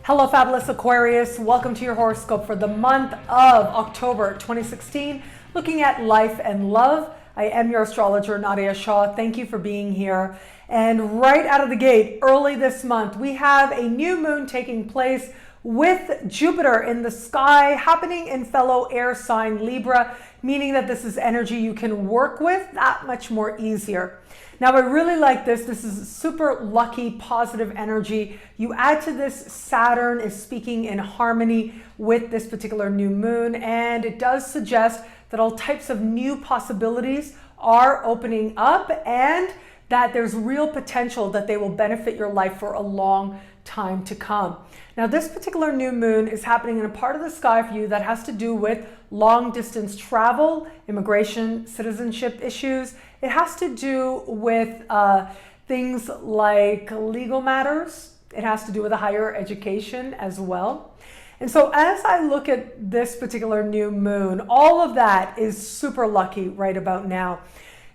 Hello, Fabulous Aquarius. Welcome to your horoscope for the month of October 2016, looking at life and love. I am your astrologer, Nadiya Shah. Thank you for being here. And right out of the gate, early this month, we have a new moon taking place with Jupiter in the sky, happening in fellow air sign Libra, meaning that this is energy you can work with that much more easier. Now, I really like this. This is super lucky, positive energy. You add to this, Saturn is speaking in harmony with this particular new moon, and it does suggest that all types of new possibilities are opening up and that there's real potential that they will benefit your life for a long time to come. Now, this particular new moon is happening in a part of the sky for you that has to do with long distance travel, immigration, citizenship issues. It has to do with things like legal matters. It has to do with a higher education as well. And so as I look at this particular new moon, all of that is super lucky right about now.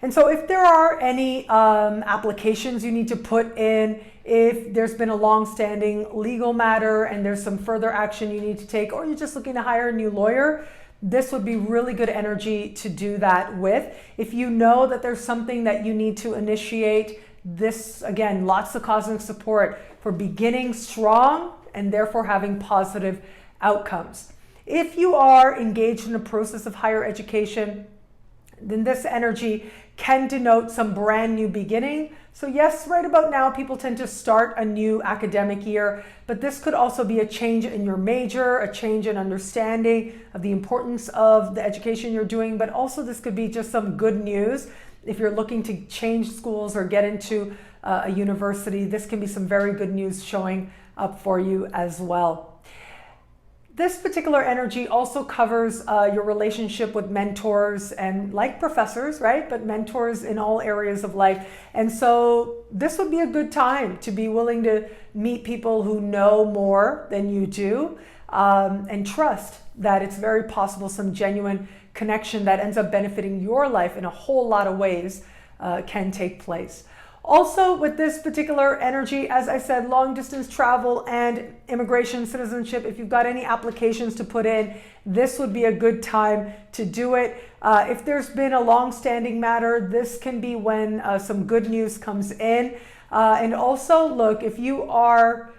And so if there are any applications you need to put in, if there's been a long-standing legal matter and there's some further action you need to take, or you're just looking to hire a new lawyer, this would be really good energy to do that with. If you know that there's something that you need to initiate, this, again, lots of cosmic support for beginning strong and therefore having positive outcomes. If you are engaged in a process of higher education, then this energy can denote some brand new beginning. So yes, right about now, people tend to start a new academic year, but this could also be a change in your major, a change in understanding of the importance of the education you're doing, but also this could be just some good news. If you're looking to change schools or get into a university, this can be some very good news showing up for you as well. This particular energy also covers your relationship with mentors and like professors, right? But mentors in all areas of life. And so this would be a good time to be willing to meet people who know more than you do and trust that it's very possible some genuine connection that ends up benefiting your life in a whole lot of ways can take place. Also, with this particular energy, as I said, long distance travel and immigration, citizenship, if you've got any applications to put in, this would be a good time to do it. If there's been a long-standing matter, this can be when some good news comes in. And also, look, if you are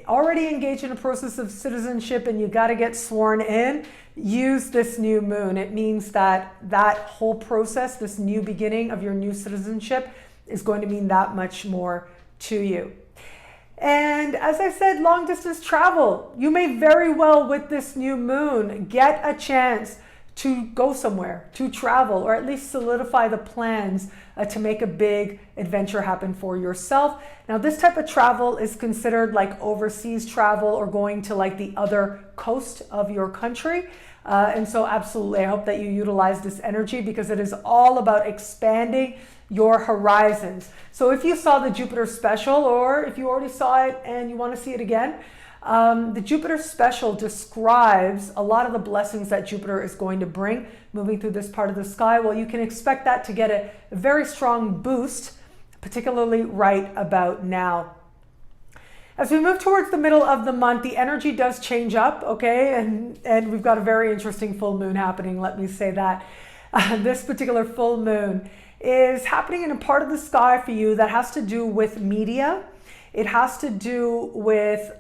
already engaged in a process of citizenship and you got to get sworn in, use this new moon. It means that that whole process, this new beginning of your new citizenship, is going to mean that much more to you. And as I said, long distance travel, you may very well with this new moon get a chance to go somewhere, to travel, or at least solidify the plans to make a big adventure happen for yourself. Now, this type of travel is considered like overseas travel or going to like the other coast of your country. And so absolutely, I hope that you utilize this energy because it is all about expanding your horizons. So if you saw the Jupiter special, or if you already saw it and you want to see it again, the Jupiter special describes a lot of the blessings that Jupiter is going to bring moving through this part of the sky. Well, you can expect that to get a very strong boost, particularly right about now. As we move towards the middle of the month, the energy does change up, okay? And we've got a very interesting full moon happening, let me say that. This particular full moon is happening in a part of the sky for you that has to do with media. It has to do with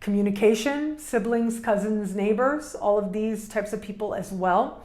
communication, siblings, cousins, neighbors, all of these types of people as well.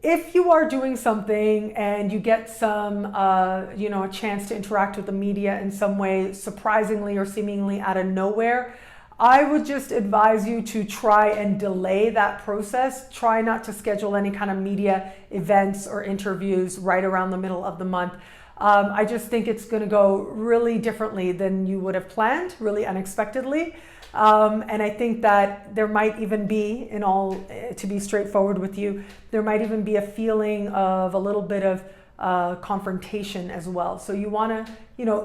If you are doing something and you get some, a chance to interact with the media in some way, surprisingly or seemingly out of nowhere, I would just advise you to try and delay that process. Try not to schedule any kind of media events or interviews right around the middle of the month. I just think it's going to go really differently than you would have planned, really unexpectedly. And I think that there might even be, to be straightforward with you, there might even be a feeling of a little bit of confrontation as well. So you want to,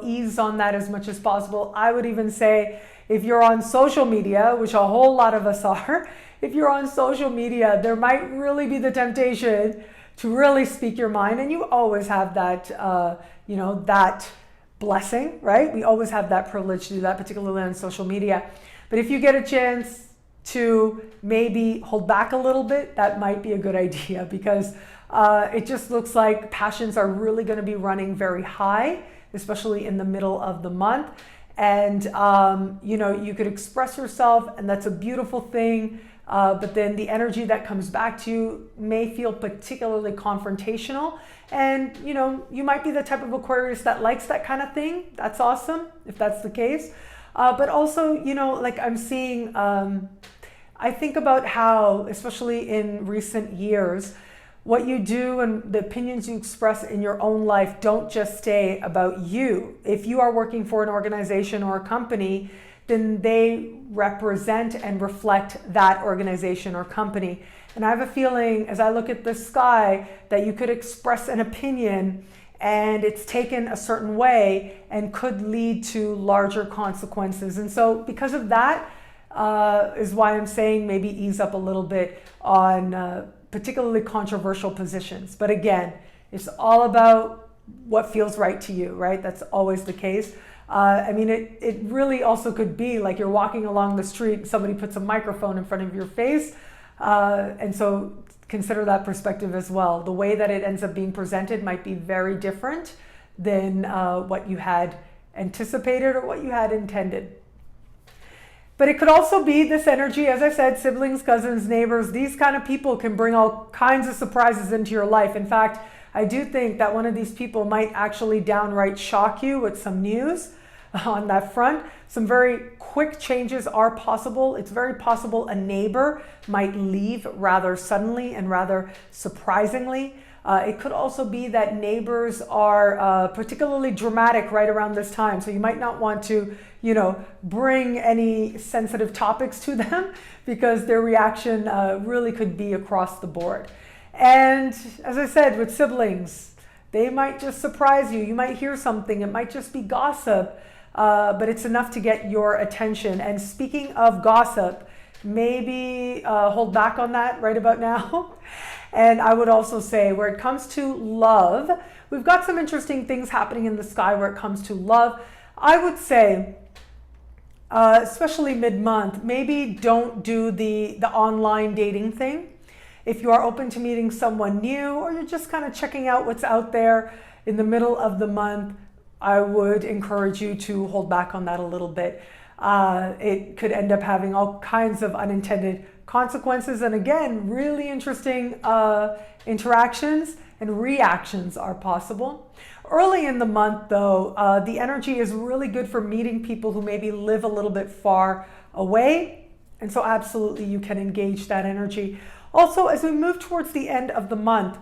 ease on that as much as possible. I would even say, if you're on social media, which a whole lot of us are, if you're on social media, there might really be the temptation to really speak your mind. And you always have that, that blessing, right? We always have that privilege to do that, particularly on social media. But if you get a chance to maybe hold back a little bit, that might be a good idea, because it just looks like passions are really going to be running very high, especially in the middle of the month. And, you could express yourself, and that's a beautiful thing. But then the energy that comes back to you may feel particularly confrontational. And, you might be the type of Aquarius that likes that kind of thing. That's awesome, if that's the case. But also, like I'm seeing, I think about how, especially in recent years, what you do and the opinions you express in your own life don't just stay about you. If you are working for an organization or a company, then they represent and reflect that organization or company. And I have a feeling, as I look at the sky, that you could express an opinion and it's taken a certain way and could lead to larger consequences. And so because of that, is why I'm saying maybe ease up a little bit on particularly controversial positions. But again, it's all about what feels right to you, right? That's always the case. It really also could be like you're walking along the street, somebody puts a microphone in front of your face. And so consider that perspective as well. The way that it ends up being presented might be very different than what you had anticipated or what you had intended. But it could also be this energy, as I said, siblings, cousins, neighbors, these kind of people can bring all kinds of surprises into your life. In fact, I do think that one of these people might actually downright shock you with some news on that front. Some very quick changes are possible. It's very possible a neighbor might leave rather suddenly and rather surprisingly. It could also be that neighbors are particularly dramatic right around this time. So you might not want to, bring any sensitive topics to them because their reaction really could be across the board. And as I said, with siblings, they might just surprise you. You might hear something. It might just be gossip, but it's enough to get your attention. And speaking of gossip, maybe hold back on that right about now. And I would also say, where it comes to love, we've got some interesting things happening in the sky where it comes to love. I would say, especially mid-month, maybe don't do the online dating thing. If you are open to meeting someone new, or you're just kind of checking out what's out there in the middle of the month, I would encourage you to hold back on that a little bit. It could end up having all kinds of unintended consequences. And again, really interesting interactions and reactions are possible. Early in the month, though, the energy is really good for meeting people who maybe live a little bit far away. And so absolutely you can engage that energy. Also, as we move towards the end of the month,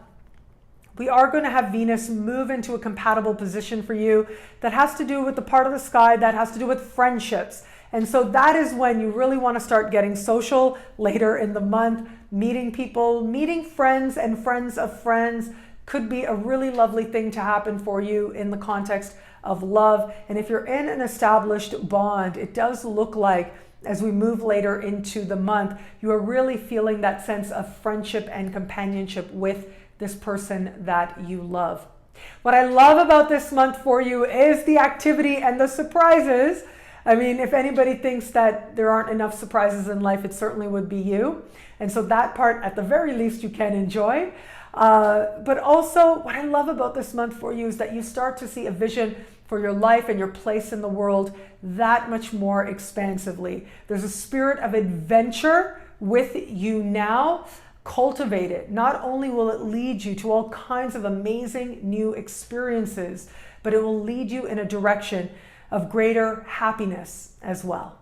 we are going to have Venus move into a compatible position for you that has to do with the part of the sky that has to do with friendships. And so that is when you really want to start getting social later in the month, meeting people, meeting friends and friends of friends could be a really lovely thing to happen for you in the context of love. And if you're in an established bond, it does look like as we move later into the month, you are really feeling that sense of friendship and companionship with this person that you love. What I love about this month for you is the activity and the surprises. I mean, if anybody thinks that there aren't enough surprises in life, it certainly would be you. And so that part, at the very least, you can enjoy. But also, what I love about this month for you is that you start to see a vision for your life and your place in the world that much more expansively. There's a spirit of adventure with you now. Cultivate it. Not only will it lead you to all kinds of amazing new experiences, but it will lead you in a direction of greater happiness as well.